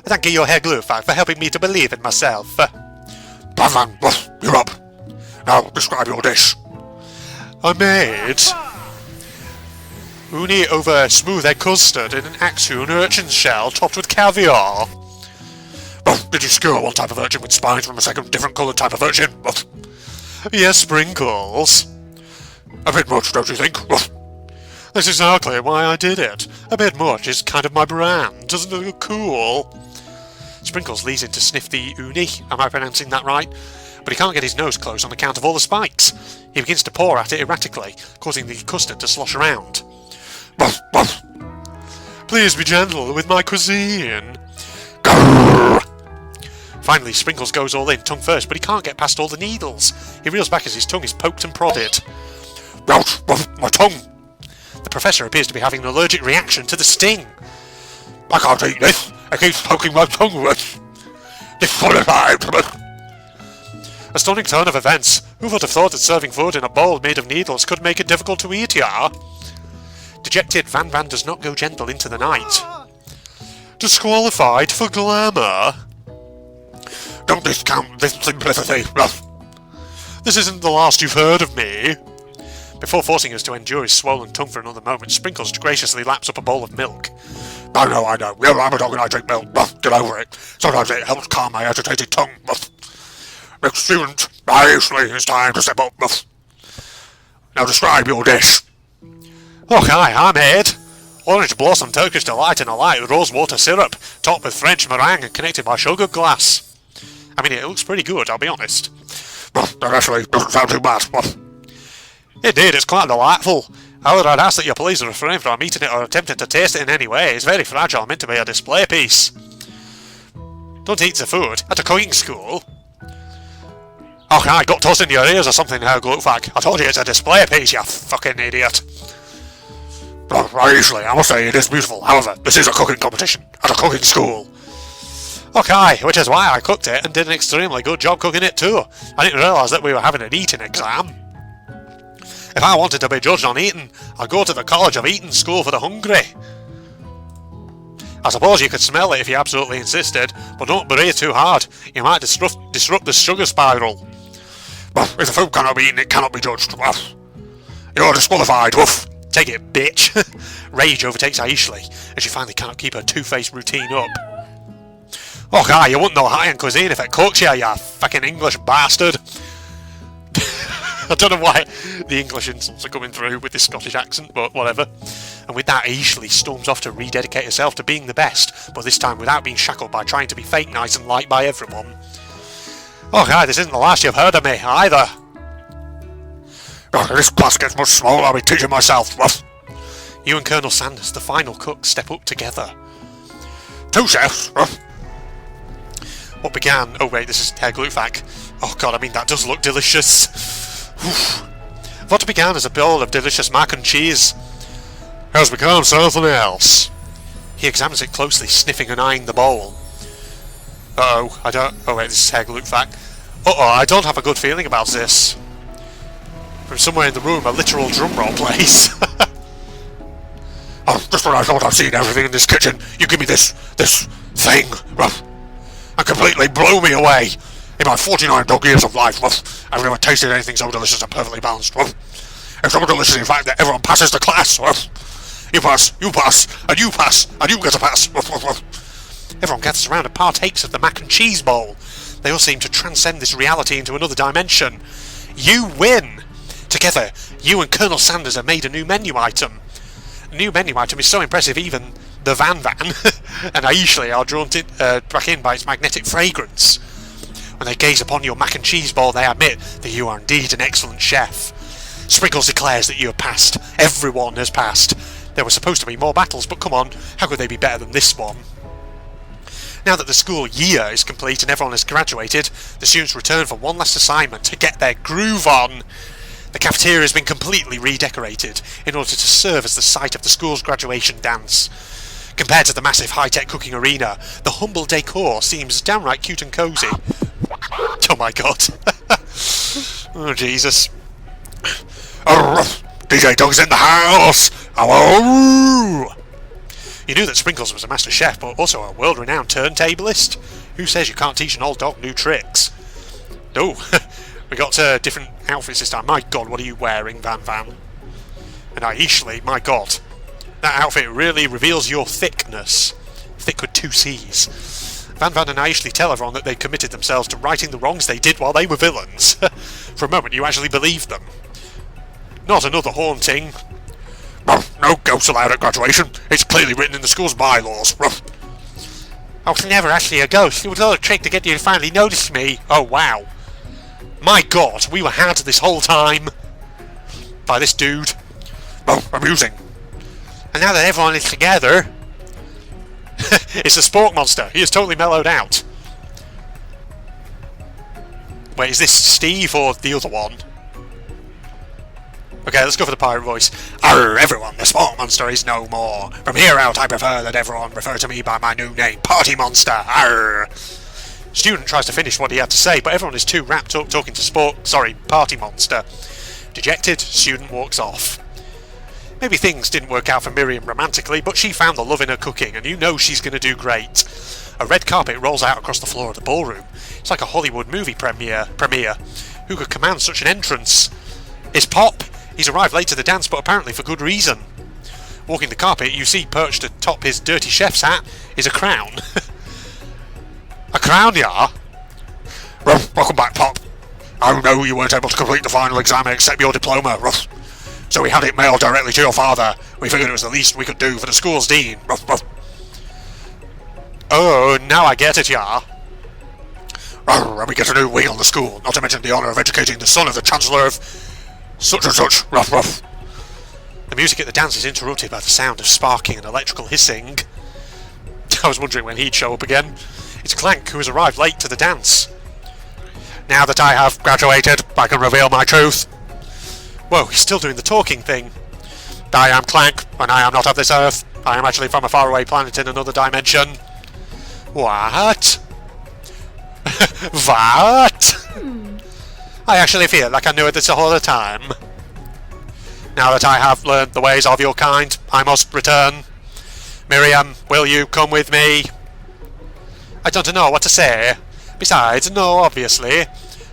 Thank you, your hair glue fact, for helping me to believe in myself. Batman, ruff, you're up. Now, describe your dish. I made uni over smooth egg custard in an Axeon urchin shell topped with caviar. Ruff, did you skewer one type of urchin with spines from a second different coloured type of urchin, ruff? Yes, Sprinkles. A bit much, don't you think, ruff? That's exactly why I did it. A bit much is kind of my brand. Doesn't it look cool? Sprinkles leans in to sniff the uni. Am I pronouncing that right? But he can't get his nose closed on account of all the spikes. He begins to pour at it erratically, causing the custard to slosh around. Ruff, ruff. Please be gentle with my cuisine. Grrr. Finally, Sprinkles goes all in, tongue first, but he can't get past all the needles. He reels back as his tongue is poked and prodded. Ouch, ruff, my tongue. The professor appears to be having an allergic reaction to the sting. I can't eat this. It keeps poking my tongue, ruff. Disqualified. A stunning turn of events. Who would have thought that serving food in a bowl made of needles could make it difficult to eat, yeah? Dejected, Van Van does not go gentle into the night. Disqualified for glamour? Don't discount this simplicity, ruff. This isn't the last you've heard of me. Before forcing us to endure his swollen tongue for another moment, Sprinkles graciously laps up a bowl of milk. I know. Yeah, I'm a dog and I drink milk, ruff. Get over it. Sometimes it helps calm my agitated tongue, ruff. Next student, usually it's time to step up, ruff. Now describe your dish. Okay, I'm Ed. Orange blossom Turkish delight in a light rosewater syrup, topped with French meringue and connected by sugar glass. I mean, it looks pretty good, I'll be honest. Ruff, that actually doesn't sound too bad, ruff. Indeed, it's quite delightful. However, I'd ask that you please refrain from eating it or attempting to taste it in any way. It's very fragile, meant to be a display piece. Don't eat the food at a cooking school. Okay, I got tossed in your ears or something now, Glutfag. I told you it's a display piece, you fucking idiot. Usually, I must say it is beautiful. However, this is a cooking competition at a cooking school. Okay, which is why I cooked it and did an extremely good job cooking it too. I didn't realise that we were having an eating exam. If I wanted to be judged on eating, I'd go to the College of Eating School for the Hungry. I suppose you could smell it if you absolutely insisted, but don't breathe too hard. You might disrupt the sugar spiral. If the food cannot be eaten, it cannot be judged. You're disqualified, woof. Take it, bitch. Rage overtakes Aishley, and she finally cannot keep her two-faced routine up. Okay, you wouldn't know high-end cuisine if it cooked you, you fucking English bastard. I don't know why the English insults are coming through with this Scottish accent, but whatever. And with that, Aishley storms off to rededicate herself to being the best, but this time without being shackled by trying to be fake nice and liked by everyone. Okay, this isn't the last you've heard of me, either. If this class gets much smaller, I'll be teaching myself, ruff. You and Colonel Sanders, the final cook, step up together. Two chefs, ruff. What began... Oh wait, this is Herr Glutfag. Oh god, I mean, that does look delicious. What began as a bowl of delicious mac and cheese has become something else. He examines it closely, sniffing and eyeing the bowl. Uh-oh, I don't... Oh wait, this is Herr Glutfag. Uh-oh, I don't have a good feeling about this. From somewhere in the room, a literal drum roll plays. Oh, just when I thought I'd seen everything in this kitchen, you give me this thing, ruff. And completely blew me away. In my 49 dog years of life, ruff, I've never tasted anything so delicious and perfectly balanced, ruff. It's so delicious, in fact, that everyone passes the class, ruff. You pass, and you pass, and you get a pass, ruff, ruff, ruff. Everyone gathers around and partakes of the mac and cheese bowl. They all seem to transcend this reality into another dimension. You win! Together, you and Colonel Sanders have made a new menu item. The new menu item is so impressive even the Van and Aishley are drawn back in by its magnetic fragrance. When they gaze upon your mac and cheese bowl, they admit that you are indeed an excellent chef. Sprinkles declares that you have passed. Everyone has passed. There were supposed to be more battles, but come on, how could they be better than this one? Now that the school year is complete and everyone has graduated, the students return for one last assignment to get their groove on. The cafeteria has been completely redecorated in order to serve as the site of the school's graduation dance. Compared to the massive high-tech cooking arena, the humble decor seems downright cute and cosy. Oh my god. Oh Jesus. DJ Doug's in the house! Hello! You knew that Sprinkles was a master chef, but also a world-renowned turntablist? Who says you can't teach an old dog new tricks? Oh, we got different outfits this time. My god, what are you wearing, Van? And Aishley, my god. That outfit really reveals your thickness. Thick with 2 C's. Van and Aishley tell everyone that they committed themselves to righting the wrongs they did while they were villains. For a moment you actually believed them. Not another haunting. No ghosts allowed at graduation. It's clearly written in the school's bylaws. I was never actually a ghost. It was all a trick to get you to finally notice me. Oh wow. My god, we were had this whole time. By this dude. Oh, amusing. And now that everyone is together... it's the Spork Monster. He is totally mellowed out. Wait, is this Steve or the other one? Okay, let's go for the pirate voice. Arr, everyone, the Spork Monster is no more. From here out, I prefer that everyone refer to me by my new name, Party Monster. Arr. Student tries to finish what he had to say, but everyone is too wrapped up talking to Party Monster. Dejected, student walks off. Maybe things didn't work out for Miriam romantically, but she found the love in her cooking, and you know she's going to do great. A red carpet rolls out across the floor of the ballroom. It's like a Hollywood movie premiere. Who could command such an entrance? It's Pop! He's arrived late to the dance, but apparently for good reason. Walking the carpet, you see perched atop his dirty chef's hat is a crown. A crown, yeah? Welcome back, Pop. I know you weren't able to complete the final exam and accept your diploma. So we had it mailed directly to your father. We figured it was the least we could do for the school's dean. Oh, now I get it, yeah. And we get a new wing on the school, not to mention the honour of educating the son of the Chancellor of such and such. The music at the dance is interrupted by the sound of sparking and electrical hissing. I was wondering when he'd show up again. It's Clank, who has arrived late to the dance. Now that I have graduated, I can reveal my truth. Whoa, he's still doing the talking thing. I am Clank, and I am not of this earth. I am actually from a faraway planet in another dimension. What? What? I actually feel like I knew it this whole time. Now that I have learned the ways of your kind, I must return. Miriam, will you come with me? I don't know what to say. Besides, no, obviously.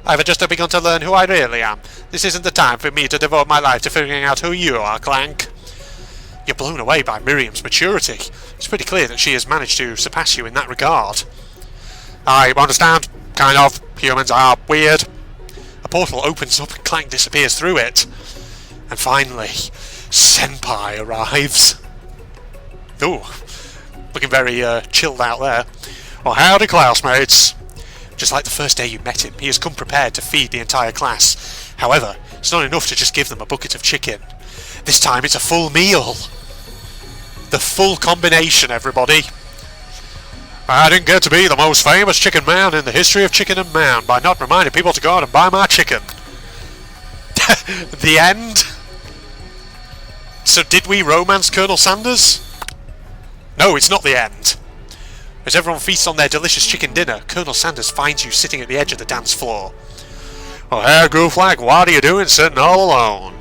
I've just begun to learn who I really am. This isn't the time for me to devote my life to figuring out who you are, Clank. You're blown away by Miriam's maturity. It's pretty clear that she has managed to surpass you in that regard. I understand. Kind of. Humans are weird. A portal opens up and Clank disappears through it. And finally, Senpai arrives. Ooh, looking very chilled out there. Well, howdy, classmates. Just like the first day you met him, he has come prepared to feed the entire class. However, it's not enough to just give them a bucket of chicken. This time it's a full meal. The full combination, everybody. I didn't get to be the most famous chicken man in the history of Chicken and Man by not reminding people to go out and buy my chicken. The end? So did we romance Colonel Sanders? No, it's not the end. As everyone feasts on their delicious chicken dinner, Colonel Sanders finds you sitting at the edge of the dance floor. Oh, hey, Gooflag, what are you doing sitting all alone?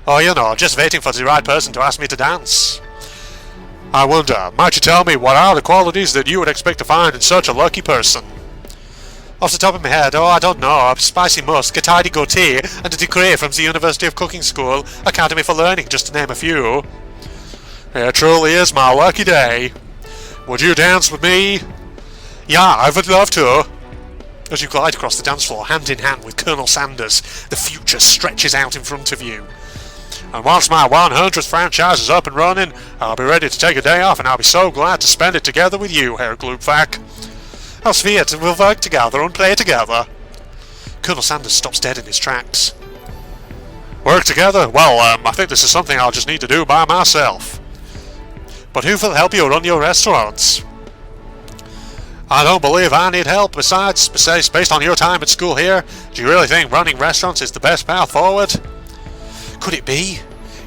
Oh, you know, just waiting for the right person to ask me to dance. I wonder, might you tell me what are the qualities that you would expect to find in such a lucky person? Off the top of my head, I don't know. A spicy musk, a tidy goatee, and a degree from the University of Cooking School, Academy for Learning, just to name a few. It truly is my lucky day. Would you dance with me? Yeah, I would love to. As you glide across the dance floor, hand in hand with Colonel Sanders, the future stretches out in front of you. And once my 100th franchise is up and running, I'll be ready to take a day off, and I'll be so glad to spend it together with you, Herr Gloopvac. Als wir we'll work together and play together. Colonel Sanders stops dead in his tracks. Work together? Well, I think this is something I'll just need to do by myself. But who will help you run your restaurants? I don't believe I need help. Besides, based on your time at school here, do you really think running restaurants is the best path forward? Could it be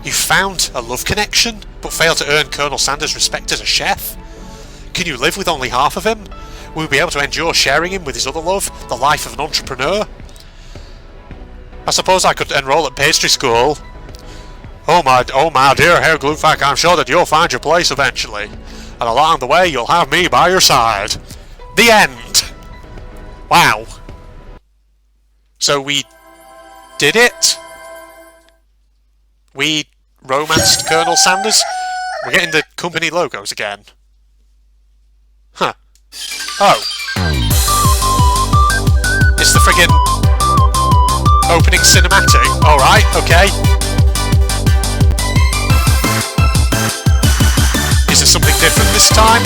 you found a love connection, but failed to earn Colonel Sanders' respect as a chef? Can you live with only half of him? Will you be able to endure sharing him with his other love, the life of an entrepreneur? I suppose I could enroll at pastry school. Oh my dear Herr Gloopvac, I'm sure that you'll find your place eventually. And along the way, you'll have me by your side. The end! Wow. So we did it? We romanced Colonel Sanders? We're getting the company logos again. Huh. Oh. It's the friggin' opening cinematic. Alright, okay. Is there something different this time?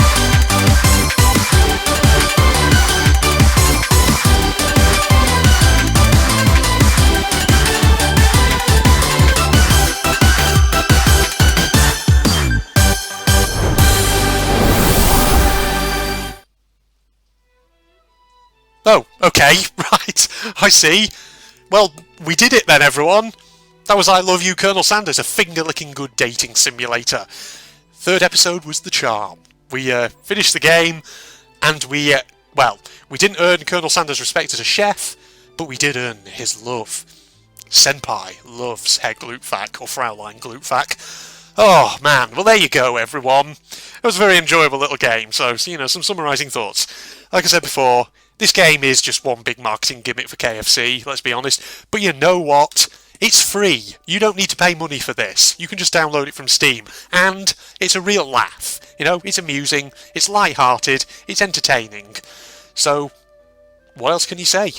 Oh, okay, right, I see. Well, we did it then, everyone. That was I Love You, Colonel Sanders, a finger-licking good dating simulator. Third episode was the charm. We finished the game, and we didn't earn Colonel Sanders' respect as a chef, but we did earn his love. Senpai loves Herr Gloopvac, or Fraulein Gloopvac. Oh, man, well there you go, everyone. It was a very enjoyable little game, so, some summarising thoughts. Like I said before, this game is just one big marketing gimmick for KFC, let's be honest. But you know what? It's free. You don't need to pay money for this. You can just download it from Steam. And it's a real laugh. It's amusing, it's light-hearted, it's entertaining. So, what else can you say?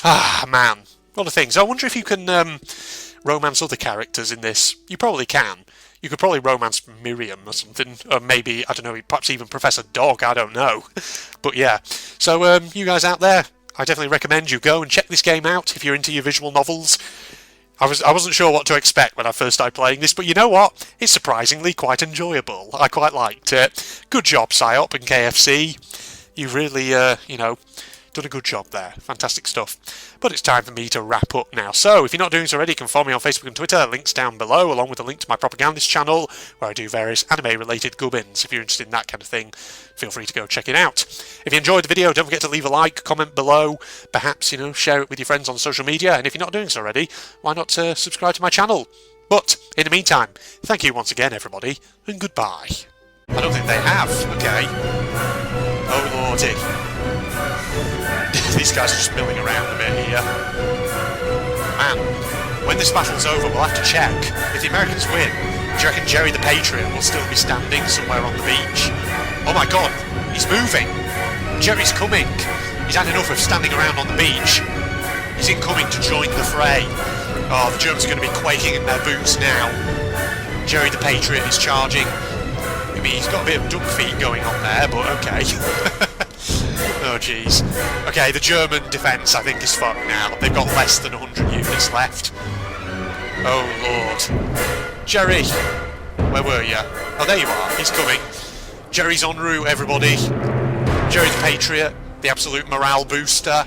Ah, man. What a thing. So I wonder if you can romance other characters in this. You probably can. You could probably romance Miriam or something, or maybe, I don't know, perhaps even Professor Dog, I don't know. But yeah, so you guys out there, I definitely recommend you go and check this game out if you're into your visual novels. I wasn't sure what to expect when I first started playing this, but you know what? It's surprisingly quite enjoyable. I quite liked it. Good job, PsyOp and KFC. You really, done a good job there. Fantastic stuff. But it's time for me to wrap up now. So, if you're not doing so already, you can follow me on Facebook and Twitter. Links down below, along with a link to my propagandist channel, where I do various anime-related gubbins. If you're interested in that kind of thing, feel free to go check it out. If you enjoyed the video, don't forget to leave a like, comment below, perhaps, share it with your friends on social media. And if you're not doing so already, why not subscribe to my channel? But, in the meantime, thank you once again, everybody, and goodbye. I don't think they have. Okay. Oh, lordy. These guys are just milling around a bit here. Man, when this battle's over, we'll have to check. If the Americans win, do you reckon Jerry the Patriot will still be standing somewhere on the beach? Oh my god, he's moving! Jerry's coming! He's had enough of standing around on the beach. He's incoming to join the fray. Oh, the Germans are going to be quaking in their boots now. Jerry the Patriot is charging. I mean, he's got a bit of duck feet going on there, but okay. Oh jeez. Okay, the German defence I think is fucked now. They've got less than 100 units left. Oh lord. Jerry! Where were you? Oh, there you are. He's coming. Jerry's en route, everybody. Jerry the Patriot, the absolute morale booster.